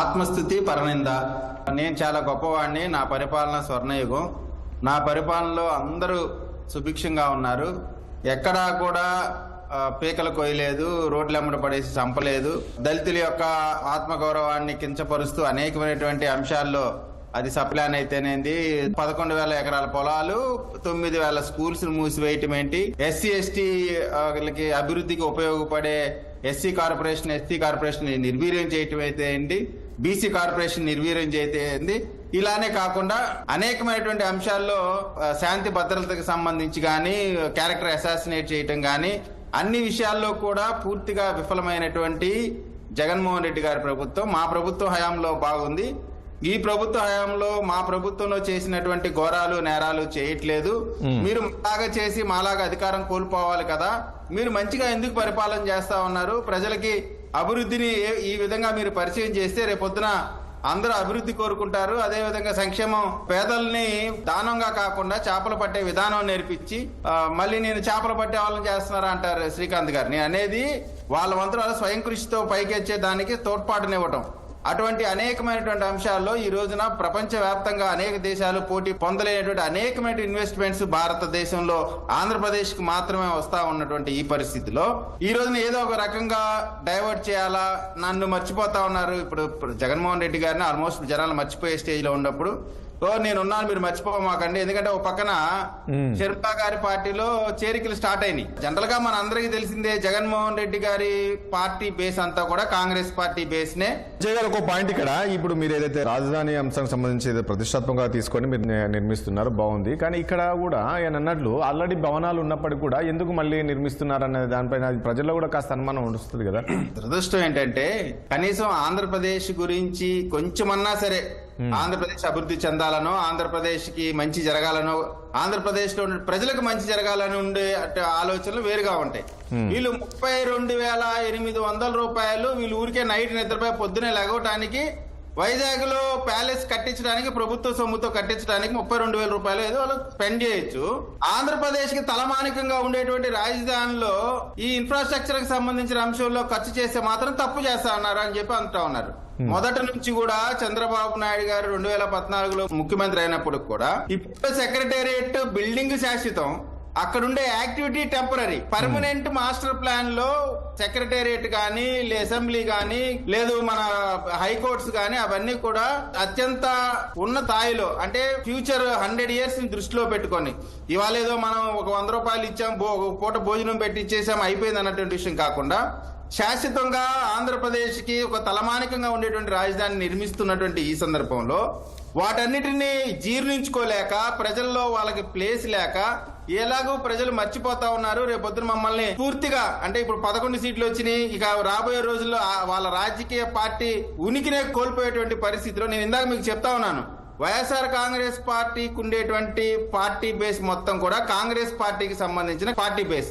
ఆత్మస్థుతి పరనింద. నేను చాలా గొప్పవాడిని, నా పరిపాలన స్వర్ణయుగం, నా పరిపాలనలో అందరూ సుభిక్షంగా ఉన్నారు, ఎక్కడా కూడా పీకలు కొయ్యలేదు, రోడ్లెమ్మడ పడేసి చంపలేదు, దళితుల యొక్క ఆత్మగౌరవాన్ని కించపరుస్తూ అనేకమైనటువంటి అంశాల్లో అది సప్లాన్ అయితేనేది 11,000 ఎకరాల పొలాలు, 9,000 స్కూల్స్ మూసివేయటం ఏంటి, ఎస్సీ ఎస్టీ అభివృద్ధికి ఉపయోగపడే ఎస్సీ కార్పొరేషన్ నిర్వీర్యం చేయటం అయితే ఏంటి, బీసీ కార్పొరేషన్ నిర్వీర్యం చేయతే ఏంటి, ఇలానే కాకుండా అనేకమైనటువంటి అంశాల్లో శాంతి భద్రతకు సంబంధించి కానీ, క్యారెక్టర్ అసాసినేట్ చేయటం కానీ, అన్ని విషయాల్లో కూడా పూర్తిగా విఫలమైనటువంటి జగన్మోహన్ రెడ్డి గారి ప్రభుత్వం మా ప్రభుత్వం హయాంలో బాగుంది. ఈ ప్రభుత్వ హయాంలో మా ప్రభుత్వంలో చేసినటువంటి ఘోరాలు నేరాలు చేయట్లేదు. మీరు మాలాగా చేసి మాలాగా అధికారం కోల్పోవాలి కదా, మీరు మంచిగా ఎందుకు పరిపాలన చేస్తా ఉన్నారు, ప్రజలకి అభివృద్ధిని ఈ విధంగా మీరు పరిచయం చేస్తే రేపొద్దున అందరూ అభివృద్ధి కోరుకుంటారు. అదే విధంగా సంక్షేమం, పేదల్ని దానంగా కాకుండా చేపలు పట్టే విధానం నేర్పించి మళ్ళీ నేను చేపలు పట్టే వాళ్ళని చేస్తున్నారా అంటారు శ్రీకాంత్ గారు. నేను అనేది వాళ్ళ వంతుల స్వయం కృషితో పైకి వచ్చే దానికి తోడ్పాటునివ్వటం. అటువంటి అనేకమైనటువంటి అంశాల్లో ఈ రోజున ప్రపంచ వ్యాప్తంగా అనేక దేశాలు పోటీ పొందలేనటువంటి అనేకమైన ఇన్వెస్ట్మెంట్స్ భారతదేశంలో ఆంధ్రప్రదేశ్ కి మాత్రమే వస్తా ఉన్నటువంటి ఈ పరిస్థితిలో ఈ రోజున ఏదో ఒక రకంగా డైవర్ట్ చేయాలా, నన్ను మర్చిపోతా ఉన్నారు. ఇప్పుడు జగన్మోహన్ రెడ్డి గారిని ఆల్మోస్ట్ జనాలు మర్చిపోయే స్టేజ్ లో ఉన్నప్పుడు నేనున్నాను, మీరు మర్చిపోమాకండి. ఎందుకంటే ఒక పక్కన షర్మిలా గారి పార్టీలో చేరికలు స్టార్ట్ అయినాయి. జనరల్ గా మన అందరికీ తెలిసిందే, జగన్మోహన్ రెడ్డి గారి పార్టీ బేస్ అంతా కూడా కాంగ్రెస్ పార్టీ బేస్ నే. ఒక పాయింట్ ఇక్కడ, ఇప్పుడు మీరు ఏదైతే రాజధాని అంశానికి సంబంధించి ప్రతిష్టాత్మకంగా తీసుకొని మీరు నిర్మిస్తున్నారు, బాగుంది. కానీ ఇక్కడ కూడా ఆయన అన్నట్లు ఆల్రెడీ భవనాలు ఉన్నప్పటికీ కూడా ఎందుకు మళ్ళీ నిర్మిస్తున్నారు అనే దానిపైన ప్రజల్లో కూడా కాస్త అనుమానం వస్తుంది కదా. దురదృష్టం ఏంటంటే కనీసం ఆంధ్రప్రదేశ్ గురించి కొంచెమన్నా సరే, ఆంధ్రప్రదేశ్ అభివృద్ధి చెందాలనో, ఆంధ్రప్రదేశ్ కి మంచి జరగాలనో, ఆంధ్రప్రదేశ్ లో ప్రజలకు మంచి జరగాలని ఉండే ఆలోచనలు వేరుగా ఉంటాయి. వీళ్ళు 32,800 రూపాయలు వీళ్ళు ఊరికే నైట్ నిద్రపై పొద్దునే లెగవటానికి, వైజాగ్ లో ప్యాలెస్ కట్టించడానికి, ప్రభుత్వ సొమ్ముతో కట్టించడానికి 32,000 రూపాయలు ఏదో వాళ్ళు స్పెండ్ చేయొచ్చు. ఆంధ్రప్రదేశ్ కి తలమానికంగా ఉండేటువంటి రాజధానిలో ఈ ఇన్ఫ్రాస్ట్రక్చర్ కి సంబంధించిన అంశంలో ఖర్చు చేస్తే మాత్రం తప్పు చేస్తా ఉన్నారు అని చెప్పి అంటా ఉన్నారు. మొదటి నుంచి కూడా చంద్రబాబు నాయుడు గారు 2014లో ముఖ్యమంత్రి అయినప్పుడు కూడా ఇప్పుడు సెక్రటేరియట్ బిల్డింగ్ శాశ్వతం, అక్కడుండే activity temporary, permanent master plan లో సెక్రటేరియట్ కానీ, అసెంబ్లీ కానీ, లేదు మన హైకోర్ట్స్ కానీ, అవన్నీ కూడా అత్యంత ఉన్న స్థాయిలో, అంటే ఫ్యూచర్ 100 years ని దృష్టిలో పెట్టుకొని, ఇవాళ ఏదో మనం ఒక 100 రూపాయలు ఇచ్చాం, ఒక పూట భోజనం పెట్టి ఇచ్చేసాం అయిపోయింది అన్నటువంటి విషయం కాకుండా, శాశ్వతంగా ఆంధ్రప్రదేశ్ కి ఒక తలమానికంగా ఉండేటువంటి రాజధాని నిర్మిస్తున్నటువంటి ఈ సందర్భంలో వాటన్నిటిని జీర్ణించుకోలేక, ప్రజల్లో వాళ్ళకి ప్లేస్ లేక, ఎలాగో ప్రజలు మర్చిపోతా ఉన్నారు. రేపొద్దున మమ్మల్ని పూర్తిగా, అంటే ఇప్పుడు 11 సీట్లు వచ్చినాయి, ఇక రాబోయే రోజుల్లో వాళ్ళ రాజకీయ పార్టీ ఉనికినే కోల్పోయేటువంటి పరిస్థితిలో, నేను ఇందాక మీకు చెప్తా ఉన్నాను, వైఎస్ఆర్ కాంగ్రెస్ పార్టీకి ఉండేటువంటి పార్టీ బేస్ మొత్తం కూడా కాంగ్రెస్ పార్టీకి సంబంధించిన పార్టీ బేస్.